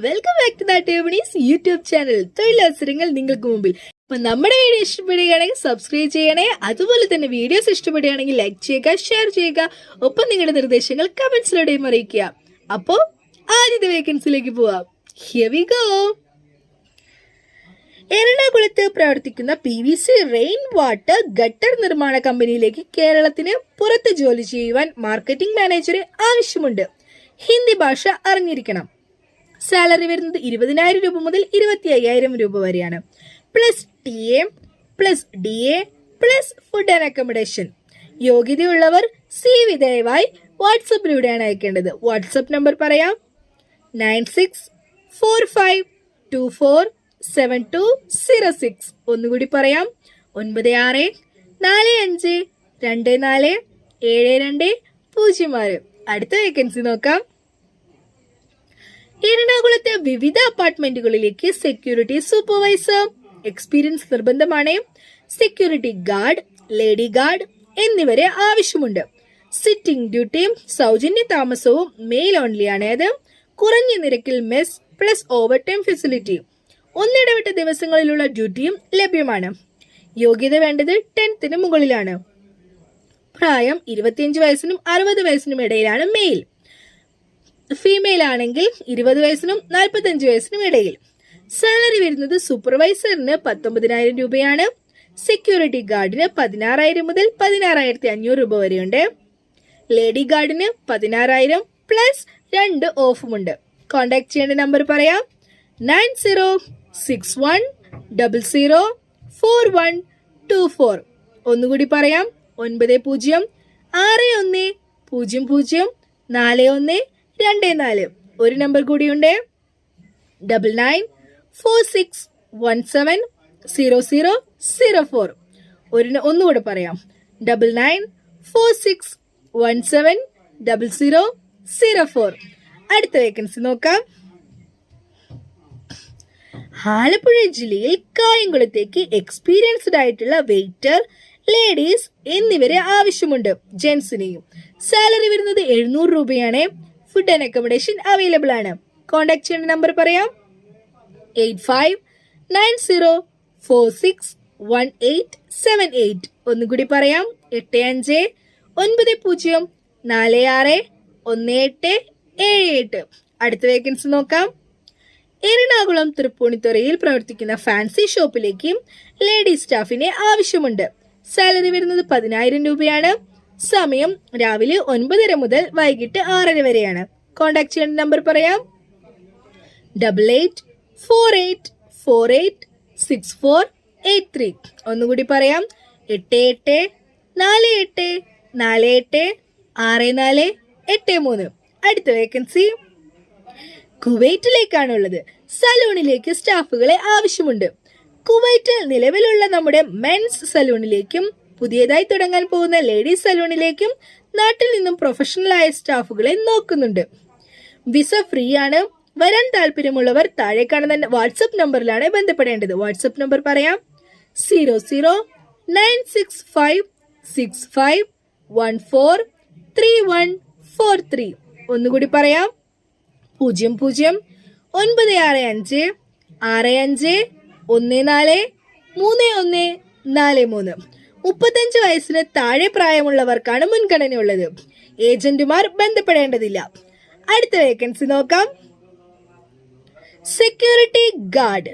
Welcome back to Nattumanis YouTube channel. തൊഴിലവസരങ്ങൾ നിങ്ങൾക്ക് മുമ്പിൽ. അപ്പൊ നമ്മുടെ വീഡിയോ ഇഷ്ടപ്പെടുകയാണെങ്കിൽ സബ്സ്ക്രൈബ് ചെയ്യണേ. അതുപോലെ തന്നെ വീഡിയോസ് ഇഷ്ടപ്പെടുകയാണെങ്കിൽ ലൈക്ക് ചെയ്യുക, ഷെയർ ചെയ്യുക. ഒപ്പം നിങ്ങളുടെ നിർദ്ദേശങ്ങൾ കമന്റ്സിലൂടെയും അറിയിക്കുക. അപ്പോ ആദ്യത്തെ വേക്കൻസിയിലേക്ക് പോവാം. Here we go. എറണാകുളത്ത് പ്രവർത്തിക്കുന്ന PVC റെയിൻ വാട്ടർ ഗട്ടർ നിർമ്മാണ കമ്പനിയിലേക്ക് കേരളത്തിന് പുറത്ത് ജോലി ചെയ്യുവാൻ മാർക്കറ്റിംഗ് മാനേജറെ ആവശ്യമുണ്ട്. ഹിന്ദി ഭാഷ അറിഞ്ഞിരിക്കണം. സാലറി വരുന്നത് 20,000 രൂപ മുതൽ 25,000 രൂപ വരെയാണ്. Plus TA plus DA plus food and accommodation. യോഗ്യതയുള്ളവർ CV ദയവായി വാട്സപ്പിലൂടെയാണ് അയക്കേണ്ടത്. വാട്സപ്പ് നമ്പർ പറയാം: 9645247206. ഒന്നുകൂടി പറയാം: 9645247206. അടുത്ത വേക്കൻസി നോക്കാം. എറണാകുളത്തെ വിവിധ അപ്പാർട്ട്മെന്റുകളിലേക്ക് സെക്യൂരിറ്റി സൂപ്പർവൈസർ. എക്സ്പീരിയൻസ് നിർബന്ധമാണ്. സെക്യൂരിറ്റി ഗാർഡ്, ലേഡി ഗാർഡ് എന്നിവരെ ആവശ്യമുണ്ട്. സിറ്റിംഗ് ഡ്യൂട്ടിയും സൗജന്യ താമസവും മെയിൽ ഓൺലിയാണ്. അത് കുറഞ്ഞ നിരക്കിൽ mess plus overtime facility. ഒന്നിടവിട്ട ദിവസങ്ങളിലുള്ള ഡ്യൂട്ടിയും ലഭ്യമാണ്. യോഗ്യത വേണ്ടത് 10th മുകളിലാണ്. പ്രായം 25 വയസ്സിനും 60 വയസ്സിനും ഇടയിലാണ് മെയിൽ. ഫീമെയിൽ ആണെങ്കിൽ 20 വയസ്സിനും 45 വയസ്സിനും ഇടയിൽ. സാലറി വരുന്നത് സൂപ്പർവൈസറിന് 19,000 രൂപയാണ്. സെക്യൂരിറ്റി ഗാർഡിന് 16,000 മുതൽ 16,500 രൂപ വരെയുണ്ട്. ലേഡി ഗാർഡിന് 16,000 പ്ലസ് 2 ഓഫുമുണ്ട്. കോൺടാക്ട് ചെയ്യേണ്ട നമ്പർ പറയാം: 9061004124. ഒന്നുകൂടി പറയാം: 9061004124. ഒരു നമ്പർ കൂടിയുണ്ട്: 9946170004. ഒന്നുകൂടെ പറയാം: 9946170004. അടുത്ത വേക്കൻസി നോക്കാം. ആലപ്പുഴ ജില്ലയിൽ കായംകുളത്തേക്ക് എക്സ്പീരിയൻസ്ഡ് ആയിട്ടുള്ള വെയിറ്റർ, ലേഡീസ് എന്നിവരെ ആവശ്യമുണ്ട്. ജെൻസിനെയും. സാലറി വരുന്നത് 700 രൂപയാണ്. ഫുഡ് ആൻഡ് അക്കോമഡേഷൻ അവൈലബിൾ ആണ്. കോൺടാക്ട് ചെയ്യേണ്ട നമ്പർ പറയാം: 8590461878. ഒന്നുകൂടി പറയാം: 8590461878. അടുത്ത വേക്കൻസി നോക്കാം. എറണാകുളം തൃപ്പൂണിത്തുറയിൽ പ്രവർത്തിക്കുന്ന ഫാൻസി ഷോപ്പിലേക്ക് ലേഡി സ്റ്റാഫിനെ ആവശ്യമുണ്ട്. സാലറി വരുന്നത് 10,000 രൂപയാണ്. സമയം രാവിലെ 9:30 മുതൽ വൈകിട്ട് 6:30 വരെയാണ്. കോൺടാക്ട് ചെയ്യേണ്ട നമ്പർ പറയാം: 8848486483. ഒന്നുകൂടി പറയാം: 8848486483. അടുത്ത വേക്കൻസി കുവൈറ്റിലേക്കാണുള്ളത്. സലൂണിലേക്ക് സ്റ്റാഫുകളെ ആവശ്യമുണ്ട്. കുവൈറ്റിൽ നിലവിലുള്ള നമ്മുടെ മെൻസ് സലൂണിലേക്കും പുതിയതായി തുടങ്ങാൻ പോകുന്ന ലേഡീസ് സലൂണിലേക്കും നാട്ടിൽ നിന്നും പ്രൊഫഷണൽ ആയ സ്റ്റാഫുകളെ നോക്കുന്നുണ്ട്. വിസ ഫ്രീ ആണ്. വരാൻ താല്പര്യമുള്ളവർ താഴെ കാണുന്ന വാട്സപ്പ് നമ്പറിലാണ് ബന്ധപ്പെടേണ്ടത്. വാട്സപ്പ് നമ്പർ പറയാം: 0096565143143. ഒന്നുകൂടി പറയാം: 009656143143. 35 വയസ്സിന് താഴെ പ്രായമുള്ളവർക്കാണ് മുൻഗണനയുള്ളത്. ഏജന്റുമാർ ബന്ധപ്പെടേണ്ടതില്ല. അടുത്ത വേക്കൻസി നോക്കാം. Security guard.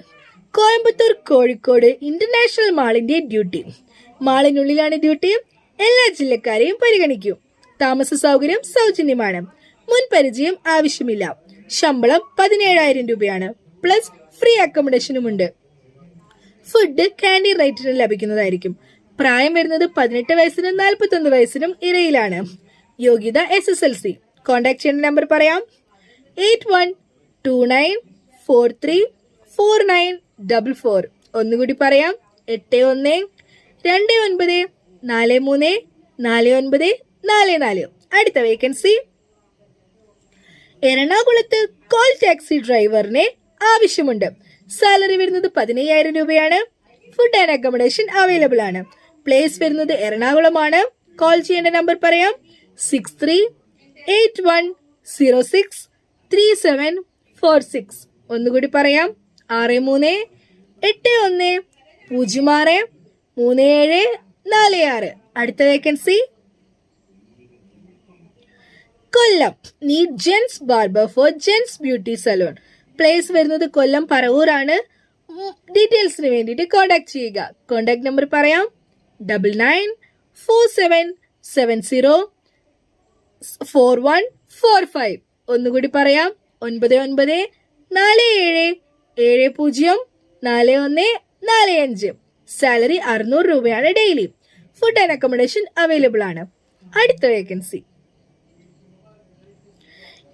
Coimbatore Kozhikode international മാളിന്റെ ഡ്യൂട്ടി. മാളിനുള്ളിലാണ് ഡ്യൂട്ടി. എല്ലാ ജില്ലക്കാരെയും പരിഗണിക്കും. താമസ സൗകര്യം സൗജന്യമാണ്. മുൻപരിചയം ആവശ്യമില്ല. ശമ്പളം 17,000 രൂപയാണ്. പ്ലസ് ഫ്രീ അക്കോമഡേഷനുമുണ്ട്. ഫുഡ് കാന്റീൻ റേറ്റിന് ലഭിക്കുന്നതായിരിക്കും. പ്രായം വരുന്നത് 18 വയസ്സിനും 41 വയസ്സിനും ഇടയിലാണ്. യോഗ്യത SSLC. കോൺടാക്ട് ചെയ്യേണ്ട നമ്പർ പറയാം: 8129434944. ഒന്നുകൂടി പറയാം: 8129434944. അടുത്ത വേക്കൻസി എറണാകുളത്ത് കോൾ ടാക്സി ഡ്രൈവറിനെ ആവശ്യമുണ്ട്. സാലറി വരുന്നത് 15,000 രൂപയാണ്. ഫുഡ് ആൻഡ് അക്കോമഡേഷൻ അവൈലബിൾ ആണ്. പ്ലേസ് വരുന്നത് എറണാകുളമാണ്. കോൾ ചെയ്യേണ്ട നമ്പർ പറയാം: 6381063746. ഒന്നുകൂടി പറയാം, 6381063746. അടുത്ത vacancy Kollam. Need gents barber for gents beauty salon. Place വരുന്നത് കൊല്ലം പറവൂരാണ്. ഡീറ്റെയിൽസിന് വേണ്ടിയിട്ട് കോൺടാക്ട് ചെയ്യുക. കോൺടാക്ട് നമ്പർ പറയാം, 9947704145. ഒന്നുകൂടി പറയാം, 9947704145. സാലറി 600 രൂപയാണ് daily. Food and accommodation available ആണ്. അടുത്ത വേക്കൻസി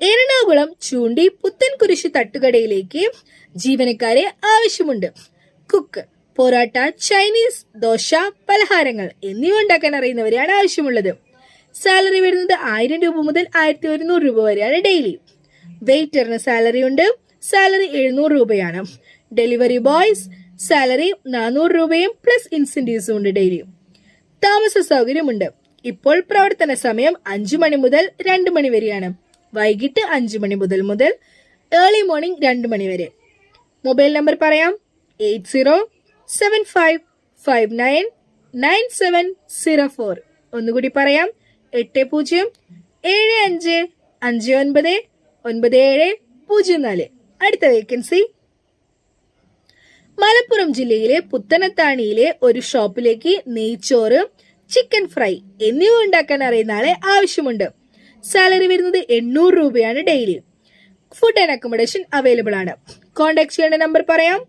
എറണാകുളം ചൂണ്ടി പുത്തൻകുരിശ് തട്ടുകടയിലേക്ക് ജീവനക്കാരെ ആവശ്യമുണ്ട്. കുക്ക്, പൊറോട്ട, ചൈനീസ്, ദോശ, പലഹാരങ്ങൾ എന്നിവ ഉണ്ടാക്കാൻ അറിയുന്നവരെയാണ് ആവശ്യമുള്ളത്. സാലറി വരുന്നത് 1000 രൂപ മുതൽ 1100 രൂപ വരെയാണ് ഡെയിലി. വെയിറ്ററിന് സാലറി ഉണ്ട്. സാലറി 700 രൂപയാണ്. ഡെലിവറി ബോയ്സ് സാലറി 400 രൂപയും പ്ലസ് ഇൻസെന്റീവ്സും ഉണ്ട് ഡെയിലി. താമസ സൗകര്യമുണ്ട്. ഇപ്പോൾ പ്രവർത്തന സമയം 5 മണി മുതൽ 2 മണി വരെയാണ്. വൈകിട്ട് 5 മണി മുതൽ ഏർലി മോർണിംഗ് 2 മണി വരെ. മൊബൈൽ നമ്പർ പറയാം, 8075599704. ഒന്നുകൂടി പറയാം, 8075599704. അടുത്ത വേക്കൻസി മലപ്പുറം ജില്ലയിലെ പുത്തനത്താണിയിലെ ഒരു ഷോപ്പിലേക്ക് നെയ്ച്ചോറ്, ചിക്കൻ ഫ്രൈ എന്നിവ ഉണ്ടാക്കാൻ അറിയുന്ന ആളെ ആവശ്യമുണ്ട്. സാലറി വരുന്നത് 800 രൂപയാണ് daily. Food and accommodation available ആണ്. കോൺടാക്ട് ചെയ്യേണ്ട നമ്പർ പറയാം,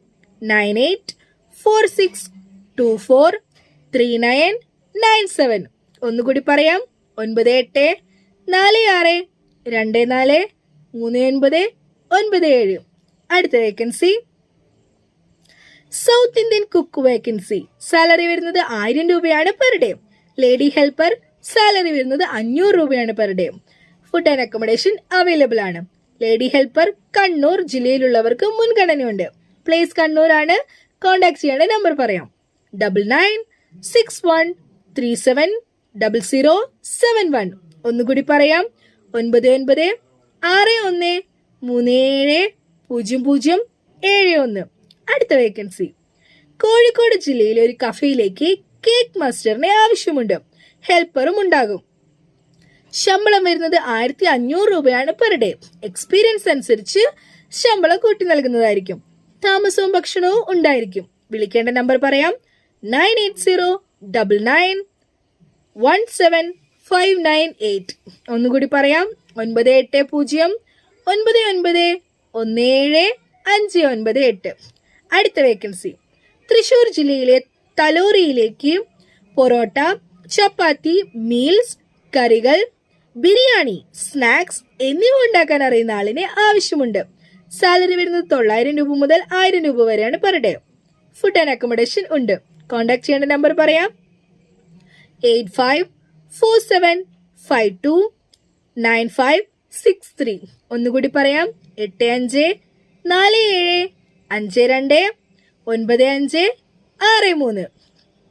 9846243997. ഒന്നുകൂടി പറയാം, 9846243997. അടുത്ത vacancy South Indian cook vacancy. Salary വരുന്നത് 1000 രൂപയാണ് per day. Lady helper salary വരുന്നത് 500 രൂപയാണ് per day. Food and accommodation available ആണ്. ലേഡി ഹെൽപ്പർ കണ്ണൂർ ജില്ലയിലുള്ളവർക്ക് മുൻഗണനയുണ്ട്. പ്ലേസ് കണ്ണൂർ ആണ്. കോൺടാക്ട് ചെയ്യേണ്ട നമ്പർ പറയാം, 9961370071. ഒന്നുകൂടി പറയാം, 9961370071. അടുത്ത വേക്കൻസി കോഴിക്കോട് ജില്ലയിലെ ഒരു കഫേയിലേക്ക് കേക്ക് മാസ്റ്ററിനെ ആവശ്യമുണ്ട്. ഹെൽപ്പറും ഉണ്ടാകും. ശമ്പളം വരുന്നത് 1500 രൂപയാണ് പെർ ഡേ. എക്സ്പീരിയൻസ് അനുസരിച്ച് ശമ്പളം കൂട്ടി നൽകുന്നതായിരിക്കും. താമസവും ഭക്ഷണവും ഉണ്ടായിരിക്കും. വിളിക്കേണ്ട നമ്പർ പറയാം, 9809175998. ഒന്നുകൂടി പറയാം, 9809917598. അടുത്ത വേക്കൻസി തൃശൂർ ജില്ലയിലെ തലോറിയിലേക്ക് പൊറോട്ട, ചപ്പാത്തി, മീൽസ്, കറികൾ, ബിരിയാണി, സ്നാക്സ് എന്നിവ ഉണ്ടാക്കാൻ അറിയുന്ന ആളിനെ ആവശ്യമുണ്ട്. സാലറി വരുന്നത് 900 രൂപ മുതൽ 1000 രൂപ വരെയാണ് per day. Food and accommodation ഉണ്ട്. കോൺടാക്ട് ചെയ്യേണ്ട നമ്പർ പറയാം, 8547529563. ഒന്നുകൂടി പറയാം, 8547529563.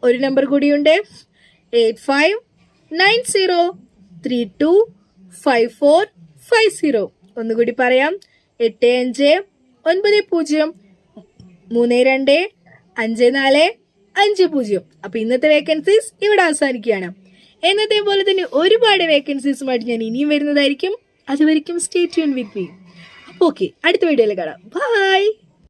ഒരു നമ്പർ കൂടിയുണ്ട്, 8590325450. ഒന്നുകൂടി പറയാം, 8590325450. അപ്പൊ ഇന്നത്തെ വേക്കൻസീസ് ഇവിടെ അവസാനിക്കുകയാണ്. എന്നത്തെ പോലെ തന്നെ ഒരുപാട് വേക്കൻസീസുമായിട്ട് ഞാൻ ഇനിയും വരുന്നതായിരിക്കും. അതുവരെയും സ്റ്റേ ട്യൂൺ വിത്ത് മീ. അപ്പൊ ഓക്കെ, അടുത്ത വീഡിയോയിൽ കാണാം. ബൈ.